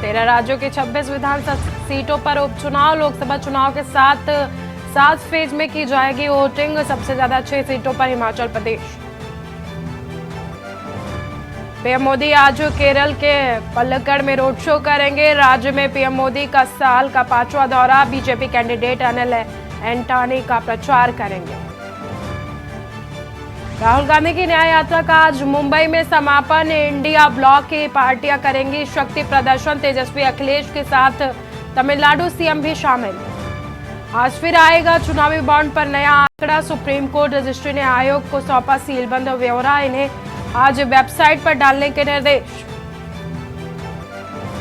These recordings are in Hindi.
13 राज्यों की 26 विधानसभा सीटों पर उपचुनाव। लोकसभा चुनाव के साथ 7 फेज में की जाएगी वोटिंग। सबसे ज्यादा 6 सीटों पर हिमाचल प्रदेश। पीएम मोदी आज केरल के पलक्कड़ में रोड शो करेंगे। राज्य में पीएम मोदी का साल का 5वां दौरा। बीजेपी कैंडिडेट अनिल एंटनी का प्रचार करेंगे। राहुल गांधी की न्याय यात्रा का आज मुंबई में समापन। इंडिया ब्लॉक की पार्टियां करेंगी शक्ति प्रदर्शन। तेजस्वी अखिलेश के साथ तमिलनाडु सीएम भी शामिल। आज फिर आएगा चुनावी बॉन्ड पर नया आंकड़ा। सुप्रीम कोर्ट रजिस्ट्री ने आयोग को सौंपा सीलबंद ब्यौरा। इन्हें आज वेबसाइट पर डालने के निर्देश।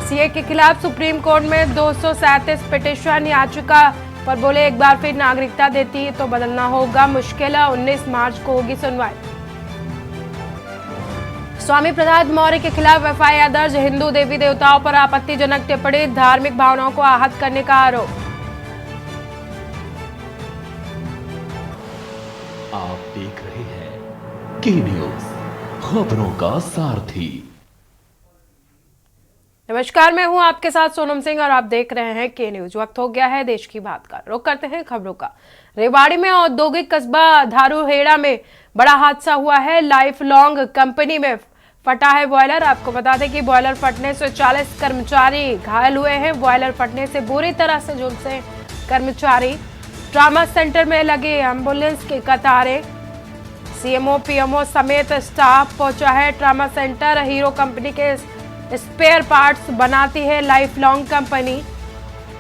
सीए के खिलाफ सुप्रीम कोर्ट में 237 पिटीशन याचिका पर बोले एक बार फिर नागरिकता देती तो बदलना होगा मुश्किल। 19 मार्च को होगी सुनवाई। स्वामी प्रसाद मौर्य के खिलाफ एफआईआर दर्ज। हिंदू देवी देवताओं पर आपत्तिजनक टिप्पणी। धार्मिक भावनाओं को आहत करने का आरोप। आप देख रहे हैं के न्यूज, खबरों का सारथी। नमस्कार, मैं हूं आपके साथ सोनम सिंह और आप देख रहे हैं के न्यूज। वक्त हो गया है देश की बात का। रुख करते हैं खबरों का। रेवाड़ी में औद्योगिक कस्बा धारूहेड़ा में बड़ा हादसा हुआ है। लाइफ लॉन्ग कंपनी में फटा है बॉयलर। आपको बता दें कि बॉयलर फटने से 40 कर्मचारी घायल हुए हैं। बॉयलर फटने से बुरी तरह से झुलसे कर्मचारी। ट्रामा सेंटर में लगी एम्बुलेंस की कतारें। सीएमओ पीएमओ समेत स्टाफ पहुंचा है ट्रामा सेंटर। हीरो कंपनी के स्पेयर पार्ट्स बनाती है लाइफ लॉन्ग कंपनी।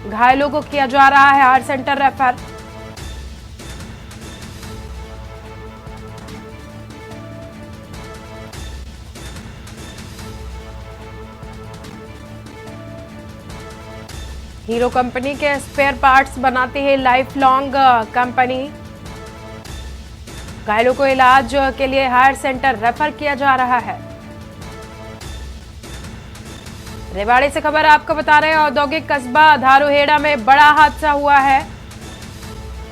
घायलों को किया जा रहा है higher centre refer. Hero company के स्पेयर पार्ट्स बनाती है लाइफ लॉन्ग कंपनी। घायलों को इलाज के लिए हायर सेंटर रेफर किया जा रहा है। रेवाड़ी से खबर आपको बता रहे हैं। औद्योगिक कस्बा धारूहेड़ा में बड़ा हादसा हुआ है।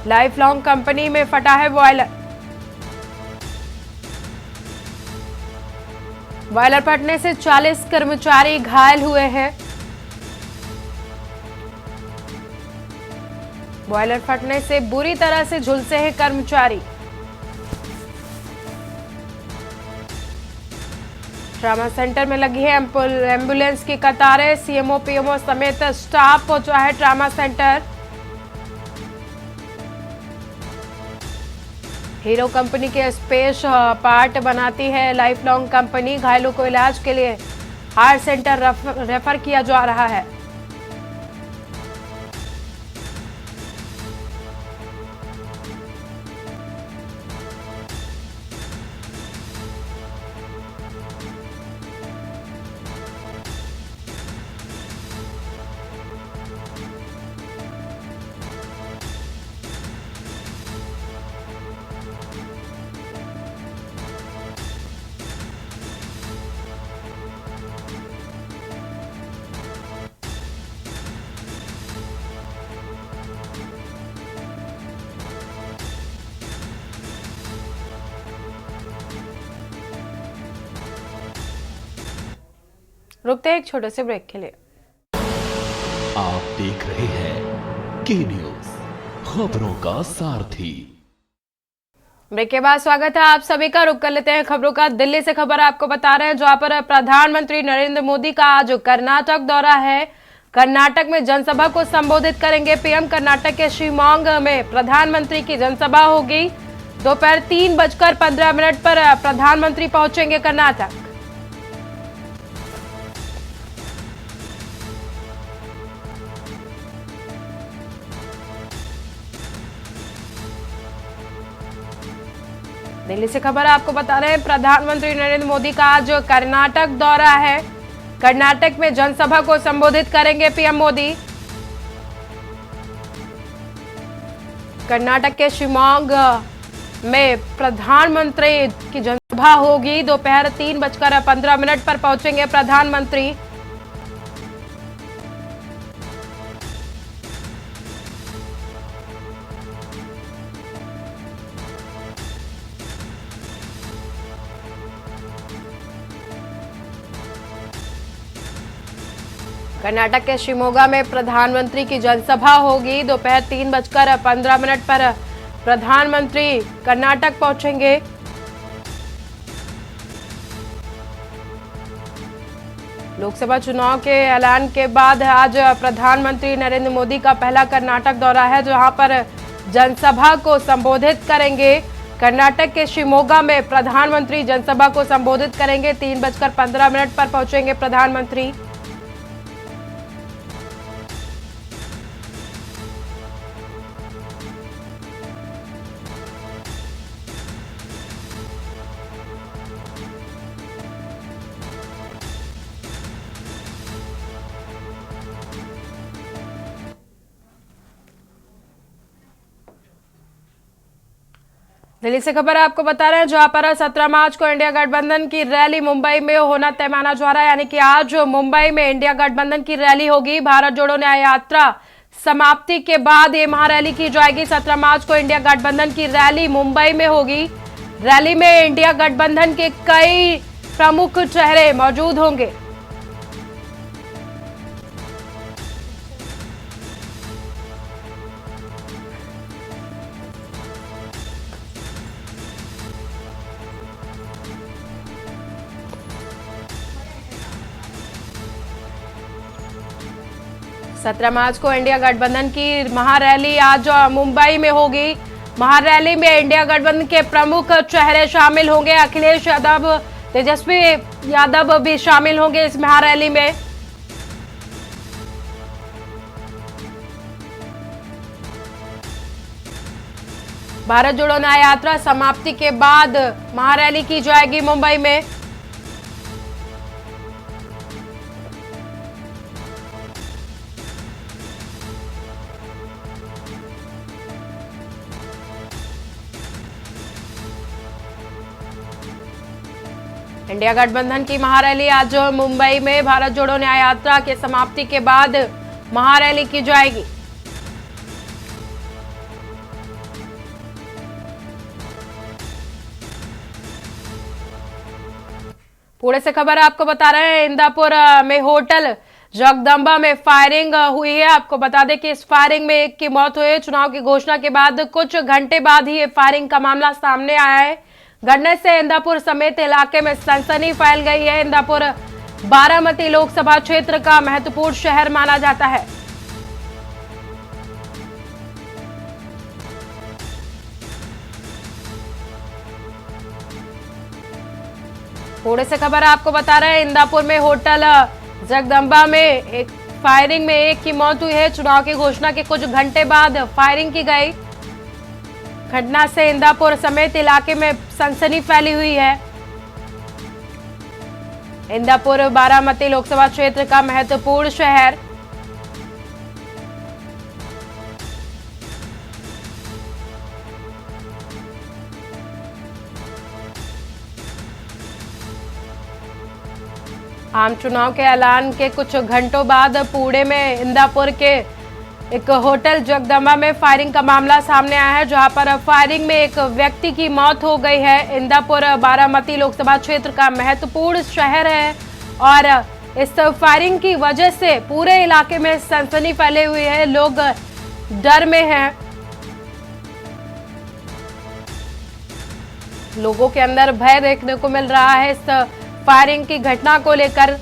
लाइफ लॉन्ग कंपनी में फटा है बॉयलर। बॉयलर फटने से 40 कर्मचारी घायल हुए हैं। बॉयलर फटने से बुरी तरह से झुलसे हैं कर्मचारी। ट्रामा सेंटर में लगी है एम्बुलेंस की कतारें। सीएमओ पीएमओ समेत स्टाफ पहुंचा है ट्रामा सेंटर। हीरो कंपनी के स्पेस पार्ट बनाती है लाइफ लॉन्ग कंपनी। घायलों को इलाज के लिए हायर सेंटर रेफर किया जा रहा है। रुकते हैं एक छोटे से ब्रेक के लिए। आप देख रहे हैं के न्यूज, खबरों का सारथी। ब्रेक के बाद स्वागत है आप सभी का। रुक कर लेते हैं खबरों का। दिल्ली से खबर आपको बता रहे हैं जहां पर प्रधानमंत्री नरेंद्र मोदी का आज कर्नाटक दौरा है। कर्नाटक में जनसभा को संबोधित करेंगे पीएम। कर्नाटक के शिवमोग में प्रधानमंत्री की जनसभा होगी। दोपहर 3:15 पर प्रधानमंत्री पहुंचेंगे कर्नाटक। दिल्ली से खबर आपको बता रहे हैं प्रधानमंत्री नरेंद्र मोदी का आज कर्नाटक दौरा है। कर्नाटक में जनसभा को संबोधित करेंगे पीएम मोदी। कर्नाटक के शिवमोग में प्रधानमंत्री की जनसभा होगी। दोपहर 3:15 पर पहुंचेंगे प्रधानमंत्री। कर्नाटक के शिमोगा में प्रधानमंत्री की जनसभा होगी। दोपहर 3:15 पर प्रधानमंत्री कर्नाटक पहुंचेंगे। लोकसभा चुनाव के ऐलान के बाद आज प्रधानमंत्री नरेंद्र मोदी का पहला कर्नाटक दौरा है, जहां पर जनसभा को संबोधित करेंगे। कर्नाटक के शिमोगा में प्रधानमंत्री जनसभा को संबोधित करेंगे। 3:15 पर पहुंचेंगे प्रधानमंत्री। दिल्ली से खबर आपको बता रहे हैं, जहां पर 17 मार्च को इंडिया गठबंधन की रैली मुंबई में होना तय माना जा रहा है। यानी कि आज मुंबई में इंडिया गठबंधन की रैली होगी। भारत जोड़ो न्याय यात्रा समाप्ति के बाद ये महारैली की जाएगी। 17 मार्च को इंडिया गठबंधन की रैली मुंबई में होगी। रैली में इंडिया गठबंधन के कई प्रमुख चेहरे मौजूद होंगे। सत्रह मार्च को इंडिया गठबंधन की महारैली आज मुंबई में होगी। महारैली में इंडिया गठबंधन के प्रमुख चेहरे शामिल होंगे। अखिलेश यादव, तेजस्वी यादव भी शामिल होंगे इस महारैली में। भारत जोड़ो न्याय यात्रा समाप्ति के बाद महारैली की जाएगी मुंबई में। इंडिया गठबंधन की महारैली आज मुंबई में भारत जोड़ो न्याय यात्रा के समाप्ति के बाद महारैली की जाएगी। पुणे से खबर आपको बता रहे हैं, इंदापुर में होटल जगदम्बा में फायरिंग हुई है। आपको बता दें कि इस फायरिंग में एक की मौत हुई है। चुनाव की घोषणा के बाद कुछ घंटे बाद ही ये फायरिंग का मामला सामने आया है। घटना से इंदापुर समेत इलाके में सनसनी फैल गई है। इंदापुर बारामती लोकसभा क्षेत्र का महत्वपूर्ण शहर माना जाता है। पुणे से खबर आपको बता रहे हैं, इंदापुर में होटल जगदम्बा में एक फायरिंग में एक की मौत हुई है। चुनाव की घोषणा के कुछ घंटे बाद फायरिंग की गई। घटना से इंदापुर समेत इलाके में सनसनी फैली हुई है। इंदापुर बारामती लोकसभा क्षेत्र का महत्वपूर्ण शहर। आम चुनाव के ऐलान के कुछ घंटों बाद पुणे में इंदापुर के एक होटल जगदम्बा में फायरिंग का मामला सामने आया है, जहां पर फायरिंग में एक व्यक्ति की मौत हो गई है। इंदापुर बारामती लोकसभा क्षेत्र का महत्वपूर्ण शहर है और इस फायरिंग की वजह से पूरे इलाके में सनसनी फैली हुई है। लोग डर में हैं। लोगों के अंदर भय देखने को मिल रहा है इस फायरिंग की घटना को लेकर।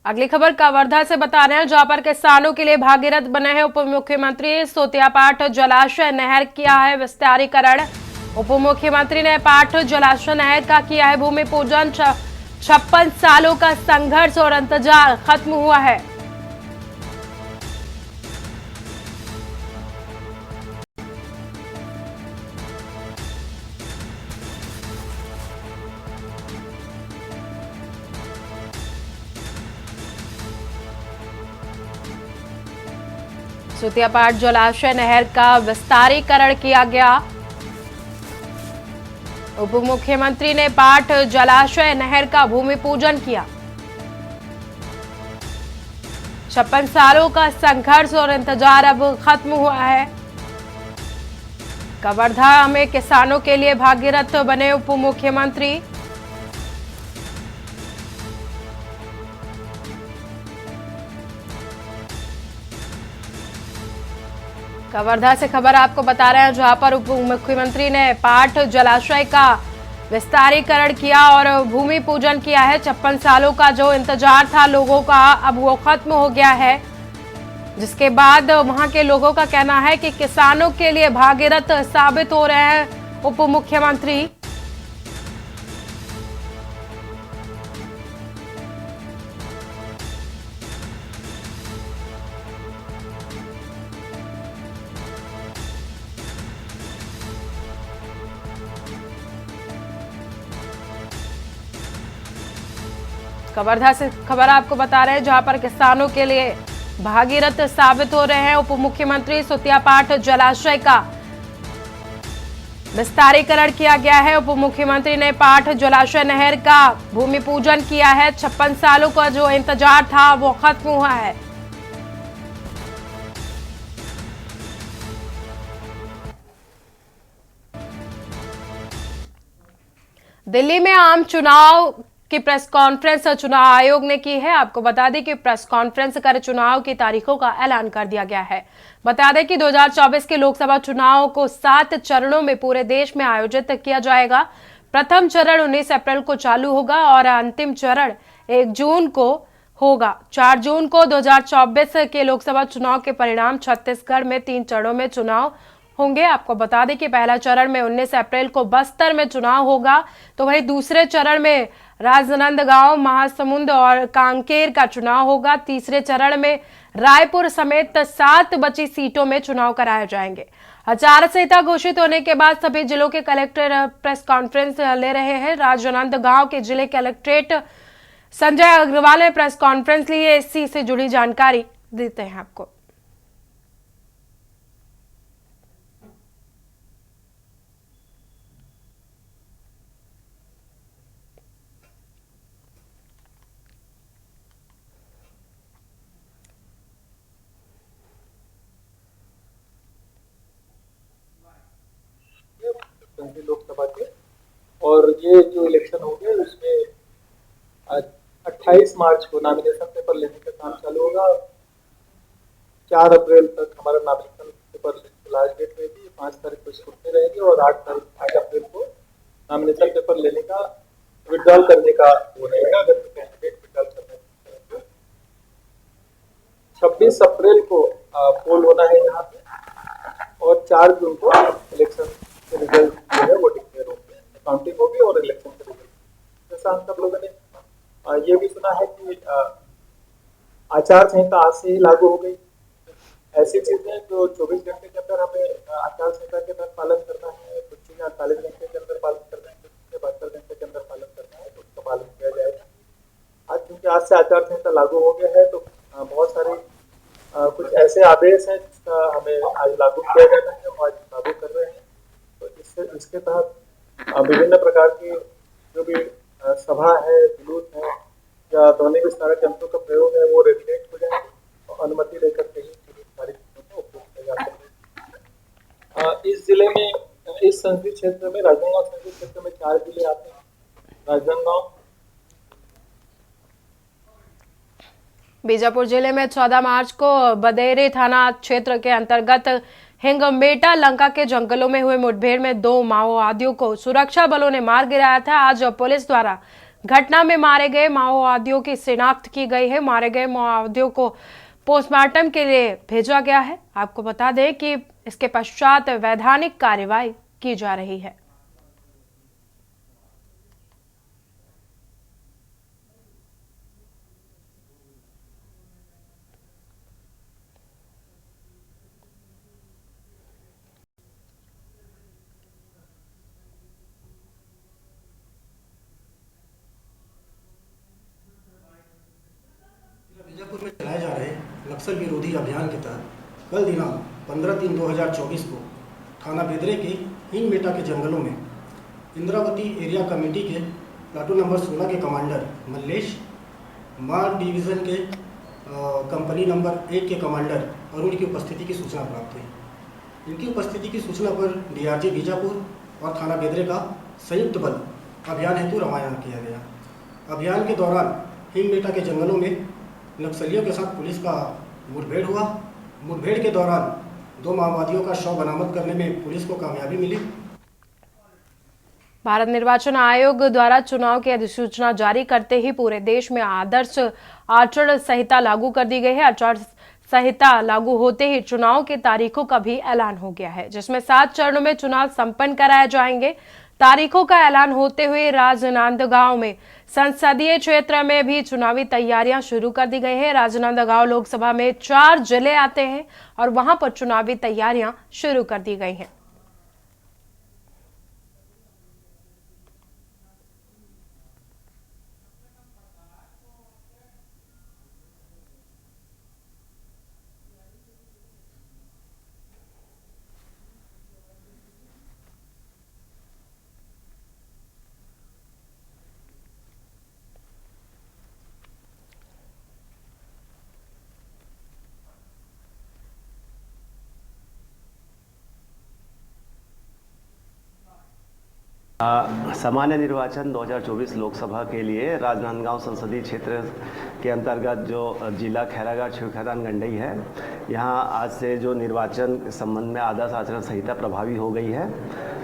अगली खबर कवर्धा से बता रहे हैं, जहां पर किसानों के लिए भागीरथ बने हैं उप मुख्यमंत्री। सोतियापाट जलाशय नहर किया है विस्तारीकरण। उप मुख्यमंत्री ने पाट जलाशय नहर का किया है भूमि पूजन। 56 सालों का संघर्ष और इंतजार खत्म हुआ है। सुतियापाट जलाशय नहर का विस्तारीकरण किया गया। उप मुख्यमंत्री ने पाट जलाशय नहर का भूमि पूजन किया। 56 सालों का संघर्ष और इंतजार अब खत्म हुआ है। कवर्धा में किसानों के लिए भागीरथ बने उप मुख्यमंत्री। कवर्धा से खबर आपको बता रहे हैं, जहां पर उप मुख्यमंत्री ने पाट जलाशय का विस्तारीकरण किया और भूमि पूजन किया है। 56 सालों का जो इंतजार था लोगों का, अब वो खत्म हो गया है, जिसके बाद वहां के लोगों का कहना है कि किसानों के लिए भागीरथ साबित हो रहे हैं उप मुख्यमंत्री। कवर्धा से खबर आपको बता रहे हैं, जहां पर किसानों के लिए भागीरथ साबित हो रहे हैं उप मुख्यमंत्री। सुतियापाट जलाशय का विस्तारीकरण किया गया है। उप मुख्यमंत्री ने पाट जलाशय नहर का भूमि पूजन किया है। 56 सालों का जो इंतजार था वो खत्म हुआ है। दिल्ली में आम चुनाव की प्रेस कॉन्फ्रेंस चुनाव आयोग ने की है। आपको बता दें कि प्रेस कॉन्फ्रेंस कर चुनाव की तारीखों का ऐलान कर दिया गया है। बता दें कि 2024 के लोकसभा चुनाव को 7 चरणों में पूरे देश में आयोजित किया जाएगा। प्रथम चरण 19 अप्रैल को चालू होगा और अंतिम चरण 1 जून को होगा। 4 जून को 2024 के लोकसभा चुनाव के परिणाम। छत्तीसगढ़ में 3 चरणों में चुनाव होंगे। आपको बता दें कि पहला चरण में 19 अप्रैल को बस्तर में चुनाव होगा, तो वहीं दूसरे चरण में राजनांदगांव, महासमुंद और कांकेर का चुनाव होगा। तीसरे चरण में रायपुर समेत 7 बची सीटों में चुनाव कराए जाएंगे। आचार संहिता घोषित होने के बाद सभी जिलों के कलेक्टर प्रेस कॉन्फ्रेंस ले रहे हैं। राजनांदगांव के जिले कलेक्ट्रेट संजय अग्रवाल ने प्रेस कॉन्फ्रेंस ली है। इसी से जुड़ी जानकारी देते हैं आपको। लोकसभा के, और ये जो इलेक्शन हो गए उसमें 28 मार्च को नॉमिनेशन पेपर लेने का काम चालू होगा। 4 अप्रैल तक हमारा नॉमिनेशन पेपर लास्ट डेट रहेगी। 5 तारीख को स्क्रूटनी रहेगी और 8 अप्रैल को नॉमिनेशन पेपर लेने का विड्रॉल करने का वो रहेगा। अगर तो कैंडिडेट विड्रॉल करने 26 अप्रैल को पोल होना है यहाँ पे और 4 जून को इलेक्शन के रिजल्ट जो है वो डिक्लेयर होंगे, काउंटिंग होगी और इलेक्शन के रिजल्ट। जैसा हम सब लोगों ने ये भी सुना है कि आचार संहिता आज से ही लागू हो गई। ऐसी चीजें जो 24 घंटे के अंदर हमें आचार संहिता के अंदर पालन करना है, कुछ चीजें 48 घंटे के अंदर पालन करना है, कुछ चीजें 72 घंटे के अंदर पालन करना है, तो उसका पालन किया जाएगा। आज क्योंकि आज से आचार संहिता लागू हो गया है तो बहुत सारे कुछ ऐसे आदेश हैं जिसका हमें आज लागू किया जाना है और आज लागू कर रहे हैं। तो इसके तहत विभिन्न प्रकार की जो भी सभा है, जुलूस है या ध्वनि विस्तारक यंत्रों का प्रयोग है वो रेगुलेट हो जाएंगे और अनुमति लेकर के ही सारी चीजों का उपयोग किया जा सकता है। इस जिले में, इस संसदीय क्षेत्र में, राजनांदगांव संसदीय क्षेत्र में 4 जिले आते हैं। राजनांदगांव, बीजापुर जिले में 14 मार्च को बदेरी थाना क्षेत्र के अंतर्गत हिंगमेटा लंका के जंगलों में हुए मुठभेड़ में 2 माओवादियों को सुरक्षा बलों ने मार गिराया था। आज पुलिस द्वारा घटना में मारे गए माओवादियों की शिनाख्त की गई है। मारे गए माओवादियों को पोस्टमार्टम के लिए भेजा गया है। आपको बता दें कि इसके पश्चात वैधानिक कार्रवाई की जा रही है। बीजापुर में चलाए जा रहे नक्सल विरोधी अभियान के तहत कल दिनांक 15/3/2024 को थाना बेदरे के हिंगमेटा के जंगलों में इंद्रावती एरिया कमेटी के प्लाटून नंबर 16 के कमांडर मल्लेश, मार डिवीज़न के कंपनी नंबर 1 के कमांडर अरुण की उपस्थिति की सूचना प्राप्त हुई। इनकी उपस्थिति की सूचना पर डीआरजी बीजापुर और थाना बेदरे का संयुक्त बल अभियान हेतु रवाना किया गया। अभियान के दौरान हिमबेटा के जंगलों में नक्सलियों के साथ पुलिस का मुठभेड़ हुआ। मुठभेड़ के दौरान 2 माओवादियों का शव बरामद करने में पुलिस को कामयाबी मिली। भारत निर्वाचन आयोग द्वारा चुनाव की अधिसूचना जारी करते ही पूरे देश में आदर्श आचरण संहिता लागू कर दी गई है। आचार संहिता लागू होते ही चुनाव की तारीखों का भी ऐलान हो गया है, जिसमें 7 चरणों में चुनाव संपन्न कराए जाएंगे। तारीखों का ऐलान होते हुए राजनांदगांव में संसदीय क्षेत्र में भी चुनावी तैयारियां शुरू कर दी गई है। राजनांदगांव लोकसभा में 4 जिले आते हैं और वहां पर चुनावी तैयारियां शुरू कर दी गई हैं। सामान्य निर्वाचन 2024 लोकसभा के लिए राजनांदगांव संसदीय क्षेत्र के अंतर्गत जो जिला खैरागढ़ छिवखैदान गंडई है, यहाँ आज से जो निर्वाचन के संबंध में आदर्श आचरण संहिता प्रभावी हो गई है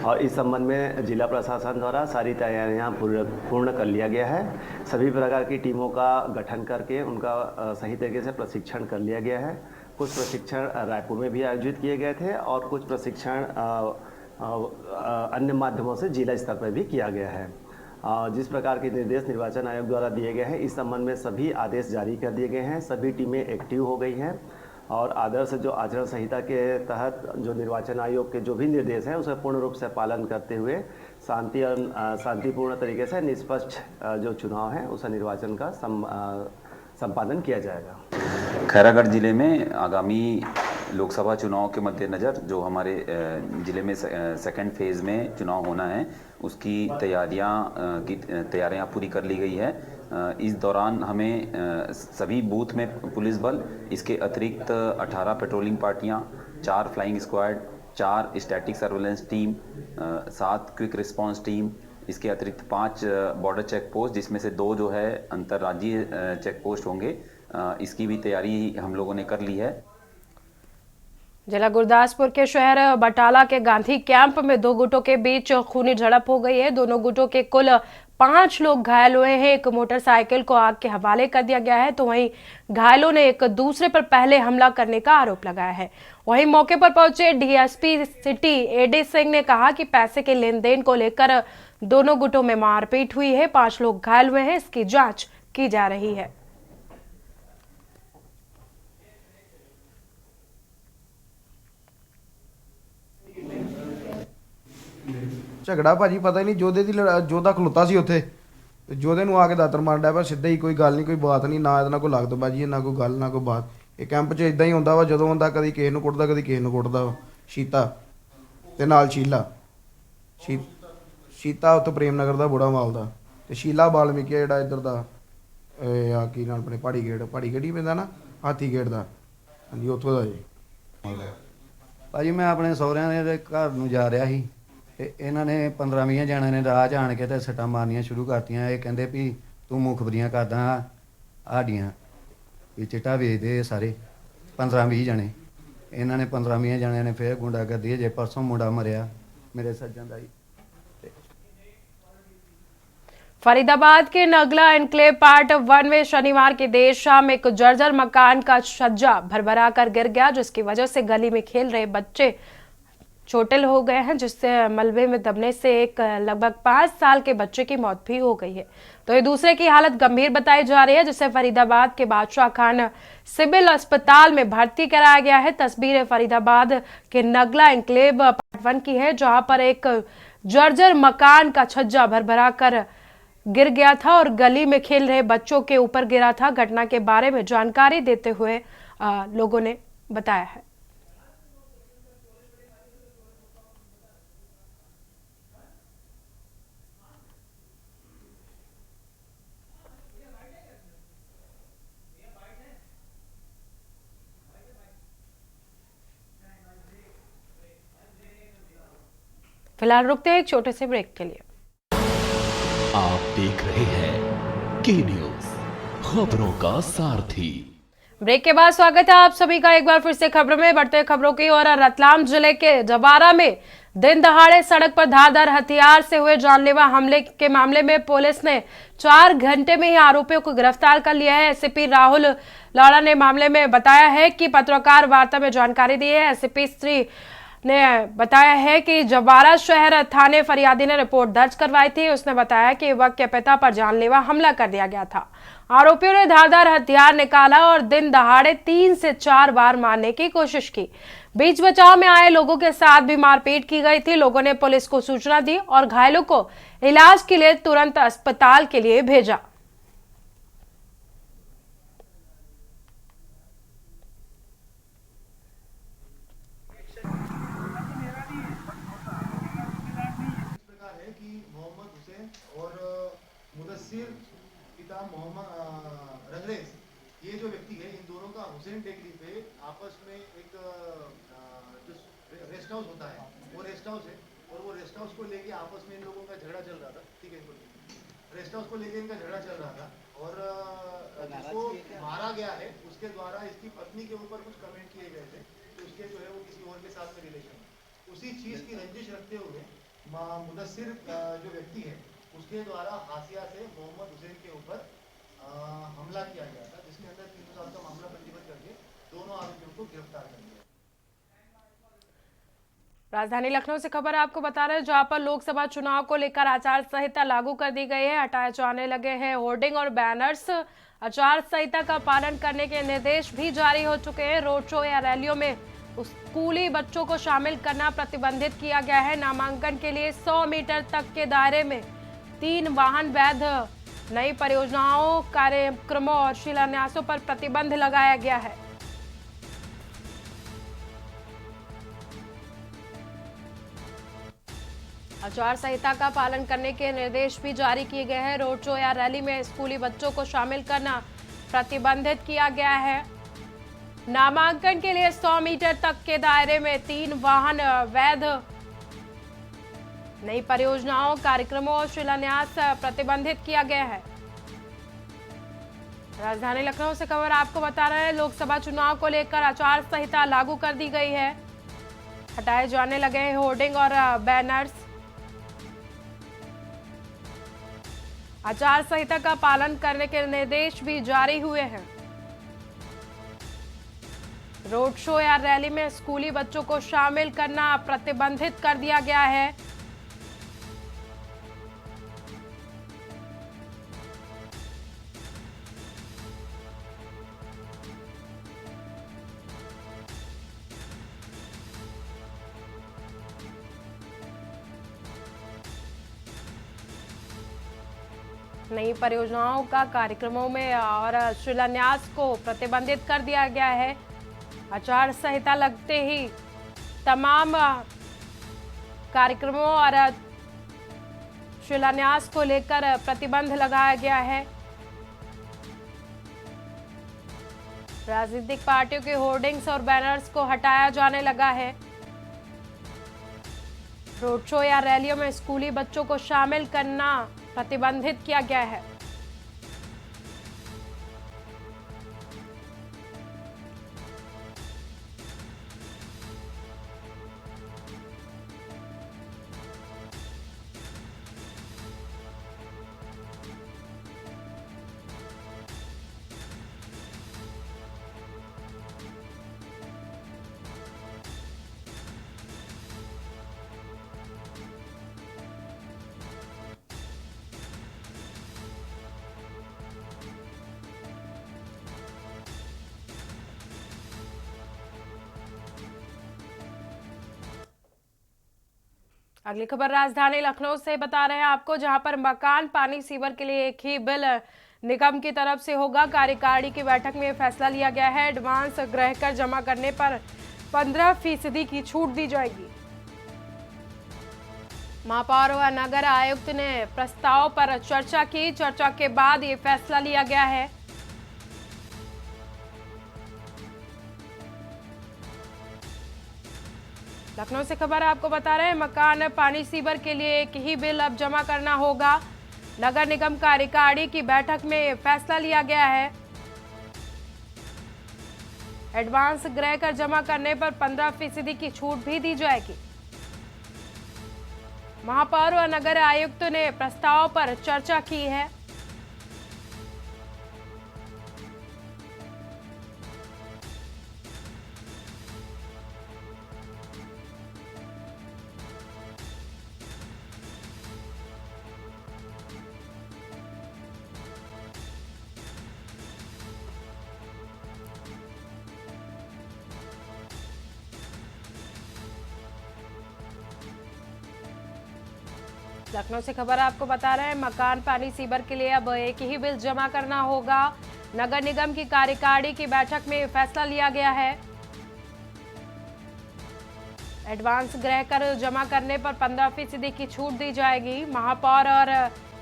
और इस संबंध में जिला प्रशासन द्वारा सारी तैयारियां पूर्ण कर लिया गया है। सभी प्रकार की टीमों का गठन करके उनका सही तरीके से प्रशिक्षण कर लिया गया है। कुछ प्रशिक्षण रायपुर में भी आयोजित किए गए थे और कुछ प्रशिक्षण अन्य माध्यमों से जिला स्तर पर भी किया गया है। जिस प्रकार के निर्देश निर्वाचन आयोग द्वारा दिए गए हैं, इस संबंध में सभी आदेश जारी कर दिए गए हैं। सभी टीमें एक्टिव हो गई हैं और आदर्श जो आचरण संहिता के तहत जो निर्वाचन आयोग के जो भी निर्देश हैं उसे पूर्ण रूप से पालन करते हुए शांतिपूर्ण तरीके से निष्पक्ष जो चुनाव है उस निर्वाचन का संपादन किया जाएगा। खैरागढ़ जिले में आगामी लोकसभा चुनाव के मद्देनज़र जो हमारे ज़िले में सेकंड फेज़ में चुनाव होना है उसकी तैयारियां पूरी कर ली गई है। इस दौरान हमें सभी बूथ में पुलिस बल, इसके अतिरिक्त 18 पेट्रोलिंग पार्टियां, 4 flying squad, 4 static surveillance team, 7 quick response team, इसके अतिरिक्त 5 बॉर्डर चेक पोस्ट जिसमें से 2 जो है अंतर्राज्यीय चेक पोस्ट होंगे, इसकी भी तैयारी हम लोगों ने कर ली है। जिला गुरदासपुर के शहर बटाला के गांधी कैंप में 2 गुटों के बीच खूनी झड़प हो गई है। दोनों गुटों के कुल 5 लोग घायल हुए हैं। एक मोटरसाइकिल को आग के हवाले कर दिया गया है, तो वहीं घायलों ने एक दूसरे पर पहले हमला करने का आरोप लगाया है। वहीं मौके पर पहुंचे डीएसपी सिटी एडी सिंह ने कहा कि पैसे के लेन देन को लेकर दोनों गुटों में मारपीट हुई है। 5 लोग घायल हुए हैं, इसकी जांच की जा रही है। ਝਗੜਾ ਭਾਜੀ ਪਤਾ ਹੀ ਨਹੀਂ ਜੋਧਾ ਖਲੋਤਾ ਸੀ ਉੱਥੇ ਤੇ ਜੋਧੇ ਨੂੰ ਆ ਕੇ ਦਾਤਰ ਮਾਰਨ ਡਿਆ ਪਿਆ ਸਿੱਧਾ ਹੀ। ਕੋਈ ਗੱਲ ਨਹੀਂ, ਕੋਈ ਬਾਤ ਨਹੀਂ, ਨਾ ਇਹਦੇ ਨਾਲ ਕੋਈ ਲੱਗਦਾ ਬਾਜੀ, ਨਾ ਕੋਈ ਗੱਲ, ਨਾ ਕੋਈ ਬਾਤ। ਇਹ ਕੈਂਪ 'ਚ ਇਦਾਂ ਹੀ ਹੁੰਦਾ ਵਾ, ਜਦੋਂ ਹੁੰਦਾ ਕਦੀ ਕਿਸੇ ਨੂੰ ਕੁੱਟਦਾ ਕਦੀ ਕਿਸੇ ਨੂੰ ਕੁੱਟਦਾ ਵਾ। ਸ਼ੀਤਾ ਤੇ ਨਾਲ ਸ਼ੀਤਾ ਉੱਥੇ ਪ੍ਰੇਮ ਨਗਰ ਦਾ ਬੁੜਾ ਮਾਲ ਦਾ ਤੇ ਸ਼ੀਲਾ ਬਾਲਮੀਕੀ ਜਿਹੜਾ ਇੱਧਰ ਦਾ ਆ ਕੀ ਨਾਲ ਆਪਣੇ ਪਹਾੜੀ ਗੇਟ ਹੀ ਪੈਂਦਾ ਨਾ, ਹਾਥੀ ਗੇਟ ਦਾ, ਹਾਂਜੀ ਉੱਥੋਂ ਦਾ ਜੀ। ਭਾਜੀ ਮੈਂ ਆਪਣੇ ਸਹੁਰਿਆਂ ਦੇ ਘਰ ਨੂੰ ਜਾ ਰਿਹਾ ਸੀ ਤੇ ਇਹਨਾਂ ਨੇ 15-20 ਜਣਿਆਂ ਨੇ ਰਾਹ 'ਚ ਆਣ ਕੇ ਤੇ ਸੱਟਾਂ ਮਾਰਨੀਆਂ ਸ਼ੁਰੂ ਕਰਤੀਆਂ। ਇਹ ਕਹਿੰਦੇ ਵੀ ਤੂੰ ਮੁਖਬਰੀਆਂ ਕਰਦਾ ਸਾਡੀਆਂ ਵੀ ਚਿੱਟਾ ਵੇਚਦੇ ਸਾਰੇ 15-20 ਜਣੇ। ਇਹਨਾਂ ਨੇ 15-20 ਜਣਿਆਂ ਨੇ ਫਿਰ ਗੁੰਡਾਗਰਦੀ, ਜੇ ਪਰਸੋਂ ਮੁੰਡਾ ਮਰਿਆ मेरे सज्जन दाई। फरीदाबाद के नगला एनक्लेव पार्ट 1 में शनिवार की देर शाम एक जर्जर मकान का छज्जा भरभरा कर गिर गया, जिसकी वजह से गली में खेल रहे बच्चे चोटिल हो गए हैं, जिससे मलबे में दबने से एक लगभग 5 साल के बच्चे की मौत भी हो गई है। तो ये दूसरे की हालत गंभीर बताई जा रही है, जिसे फरीदाबाद के बादशाह खान सिविल अस्पताल में भर्ती कराया गया है। तस्वीर फरीदाबाद के नगला एनक्लेव पार्ट 1 की है, जहां पर एक जर्जर मकान का छज्जा भरभरा कर गिर गया था और गली में खेल रहे बच्चों के ऊपर गिरा था। घटना के बारे में जानकारी देते हुए लोगों ने बताया है। फिलहाल रुकते हैं एक छोटे से ब्रेक के लिए। आप देख रहे हैं के न्यूज, खबरों का सारथी। ब्रेक के बाद स्वागत है आप सभी का एक बार फिर से खबरों में। बढ़ते खबरों की ओर, रतलाम जिले के जवारा में दिन दहाड़े सड़क पर धारदार हथियार से हुए जानलेवा हमले के मामले में पुलिस ने 4 घंटे में ही आरोपियों को गिरफ्तार कर लिया है। एसपी राहुल लाड़ा ने मामले में बताया है कि पत्रकार वार्ता में जानकारी दी है। एसपी श्री ने बताया है कि जवारा शहर थाने फरियादी ने रिपोर्ट दर्ज करवाई थी। उसने बताया कि युवक के पिता पर जानलेवा हमला कर दिया गया था। आरोपियों ने धारदार हथियार निकाला और दिन दहाड़े 3 से 4 बार मारने की कोशिश की। बीच बचाव में आए लोगों के साथ भी मारपीट की गई थी। लोगों ने पुलिस को सूचना दी और घायलों को इलाज के लिए तुरंत अस्पताल के लिए भेजा। मोहम्मद हुसैन और मुदस्सिर पिता मोहम्मद रंगरेज, ये जो व्यक्ति है, इन दोनों का हुसैन टेकरी पे आपस में एक जो रेस्ट हाउस होता है, वो रेस्ट हाउस है, और वो रेस्ट हाउस को लेके आपस में इन लोगों का झगड़ा चल रहा था। ठीक है, रेस्ट हाउस को लेके इनका झगड़ा चल रहा था और जिसको मारा गया है उसके द्वारा इसकी पत्नी के ऊपर कुछ कमेंट किए गए थे कि उसके जो है वो किसी और के साथ में रिलेशन है। उसी चीज की रंजिश रखते हुए मुदस्सिर जो व्यक्ति है उसके द्वारा हाशिया से मोहम्मद हुसैन के ऊपर हमला किया गया था, जिसके अंदर 307 का मामला पंजीबद्ध करके दोनों आरोपियों को गिरफ्तार कर लिया। राजधानी लखनऊ से खबर आपको बता रहे हैं, जहां पर लोकसभा चुनाव को लेकर आचार संहिता लागू कर दी गई है। हटाए जाने लगे हैं होर्डिंग और बैनर्स। आचार संहिता का पालन करने के निर्देश भी जारी हो चुके हैं। रोड शो या रैलियों में स्कूली बच्चों को शामिल करना प्रतिबंधित किया गया है। नामांकन के लिए 100 मीटर तक के दायरे में 3 वाहन वैध। नई परियोजनाओं, कार्यक्रमों और शिलान्यासों पर प्रतिबंध लगाया गया है। आचार संहिता का पालन करने के निर्देश भी जारी किए गए हैं। रोड शो या रैली में स्कूली बच्चों को शामिल करना प्रतिबंधित किया गया है। नामांकन के लिए 100 मीटर तक के दायरे में 3 वाहन वैध। नई परियोजनाओं, कार्यक्रमों और शिलान्यास प्रतिबंधित किया गया है। राजधानी लखनऊ से खबर आपको बता रहे हैं, लोकसभा चुनाव को लेकर आचार संहिता लागू कर दी गई है। हटाए जाने लगे हैं होर्डिंग और बैनर्स। आचार संहिता का पालन करने के निर्देश भी जारी हुए हैं। रोड शो या रैली में स्कूली बच्चों को शामिल करना प्रतिबंधित कर दिया गया है। नई परियोजनाओं का कार्यक्रमों में और शिलान्यास को प्रतिबंधित कर दिया गया है। आचार संहिता लगते ही तमाम कार्यक्रमों और शिलान्यास को लेकर प्रतिबंध लगाया गया है। राजनीतिक पार्टियों के होर्डिंग्स और बैनर्स को हटाया जाने लगा है। रोड शो या रैलियों में स्कूली बच्चों को शामिल करना प्रतिबंधित किया गया है। अगली खबर राजधानी लखनऊ से बता रहे हैं आपको, जहां पर मकान, पानी, सीवर के लिए एक ही बिल निगम की तरफ से होगा। कार्यकारिणी की बैठक में फैसला लिया गया है। एडवांस ग्रह कर जमा करने पर 15% की छूट दी जाएगी। महापौर व नगर आयुक्त ने प्रस्ताव पर चर्चा की। चर्चा के बाद ये फैसला लिया गया है। लखनऊ से खबर आपको बता रहे हैं, मकान पानी सीवर के लिए एक ही बिल अब जमा करना होगा। नगर निगम कार्यकारिणी की बैठक में फैसला लिया गया है। एडवांस गृह कर जमा करने पर 15% की छूट भी दी जाएगी। महापौर और नगर आयुक्त ने प्रस्ताव पर चर्चा की है। लखनऊ से खबर आपको बता रहे हैं, मकान पानी सीवर के लिए अब एक ही बिल जमा करना होगा। नगर निगम की कार्यकारिणी की बैठक में फैसला लिया गया है। एडवांस गृह कर जमा करने पर 15% की छूट दी जाएगी। महापौर और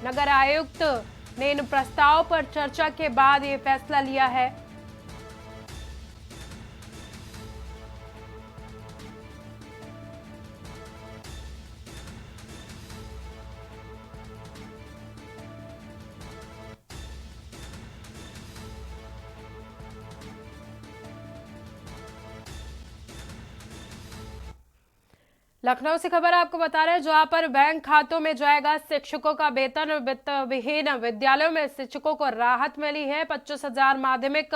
नगर आयुक्त ने इन प्रस्ताव पर चर्चा के बाद ये फैसला लिया है। लखनऊ से खबर आपको बता रहे हैं, जहां पर बैंक खातों में जाएगा शिक्षकों का वेतन। वित्त विहीन विद्यालयों में शिक्षकों को राहत मिली है। 25,000 माध्यमिक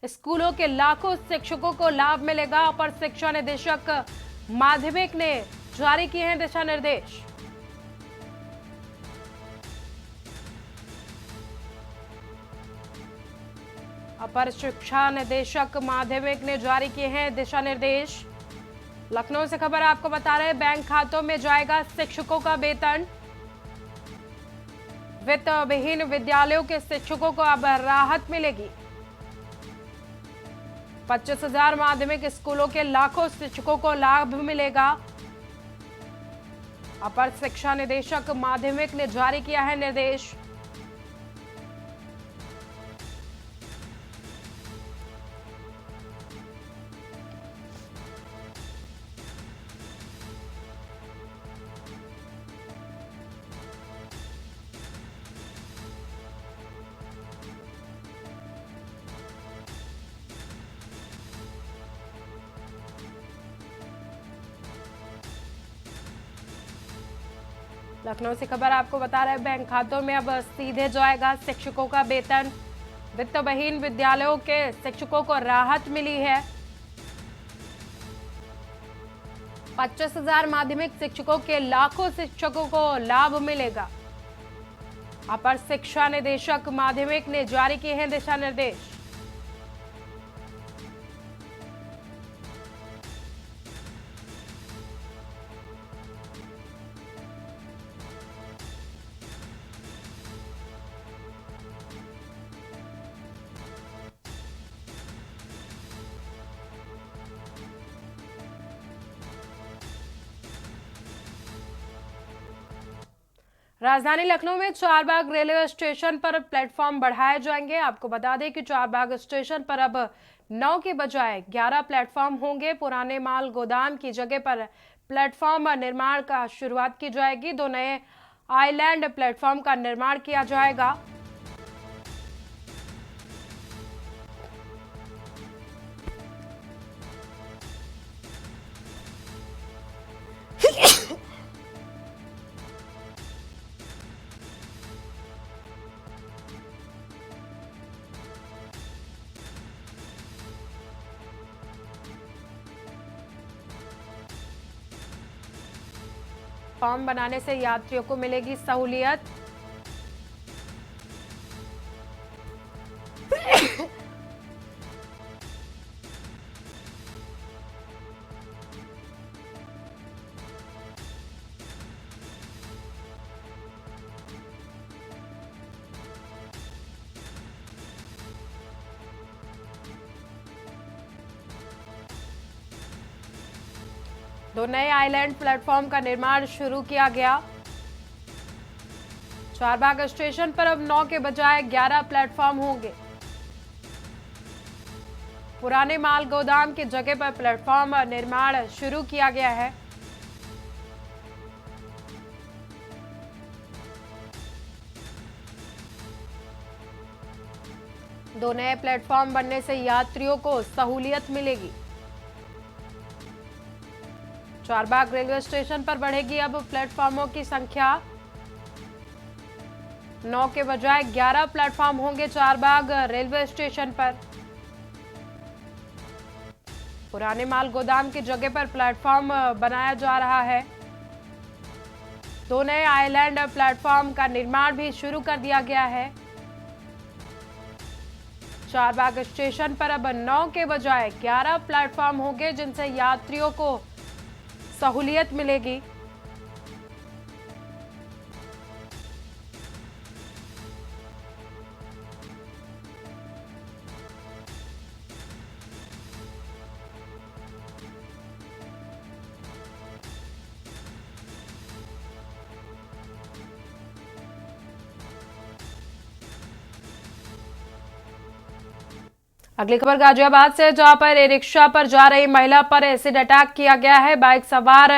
स्कूलों के लाखों शिक्षकों को लाभ मिलेगा। अपर शिक्षा निदेशक माध्यमिक ने जारी किए हैं दिशा निर्देश। अपर शिक्षा निदेशक माध्यमिक ने जारी किए हैं दिशा निर्देश। लखनऊ से खबर आपको बता रहे हैं, बैंक खातों में जाएगा शिक्षकों का वेतन। वित्त विहीन विद्यालयों के शिक्षकों को अब राहत मिलेगी। 25,000 माध्यमिक स्कूलों के लाखों शिक्षकों को लाभ मिलेगा। अपर शिक्षा निदेशक माध्यमिक ने जारी किया है निर्देश। लखनऊ से खबर आपको बता रहे हैं, बैंक खातों में अब सीधे जाएगा शिक्षकों का वेतन। वित्त विहीन विद्यालयों के शिक्षकों को राहत मिली है। 25,000 माध्यमिक शिक्षकों के लाखों शिक्षकों को लाभ मिलेगा। अपर शिक्षा निदेशक माध्यमिक ने जारी किए हैं दिशा निर्देश। राजधानी लखनऊ में चारबाग रेलवे स्टेशन पर प्लेटफॉर्म बढ़ाए जाएंगे। आपको बता दें कि चारबाग स्टेशन पर अब 9 के बजाय 11 प्लेटफॉर्म होंगे। पुराने माल गोदाम की जगह पर प्लेटफॉर्म निर्माण का शुरुआत की जाएगी। 2 नए आइलैंड प्लेटफॉर्म का निर्माण किया जाएगा। प्लेटफॉर्म बनाने से यात्रियों को मिलेगी सहूलियत। दो नए आइलैंड प्लेटफॉर्म का निर्माण शुरू किया गया। चारबाग स्टेशन पर अब 9 के बजाय 11 प्लेटफॉर्म होंगे। पुराने माल गोदाम की जगह पर प्लेटफॉर्म निर्माण शुरू किया गया है। दो नए प्लेटफॉर्म बनने से यात्रियों को सहूलियत मिलेगी। चारबाग रेलवे स्टेशन पर बढ़ेगी अब प्लेटफॉर्मों की संख्या। 9 के बजाय 11 प्लेटफॉर्म होंगे चारबाग रेलवे स्टेशन पर। पुराने माल गोदाम की जगह पर प्लेटफॉर्म बनाया जा रहा है। 2 नए आइलैंड प्लेटफॉर्म का निर्माण भी शुरू कर दिया गया है। चारबाग स्टेशन पर अब 9 के बजाय 11 प्लेटफॉर्म होंगे जिनसे यात्रियों को सहूलियत मिलेगी। अगली खबर गाजियाबाद से, जहां पर ई रिक्शा पर जा रही महिला पर एसिड अटैक किया गया है। बाइक सवार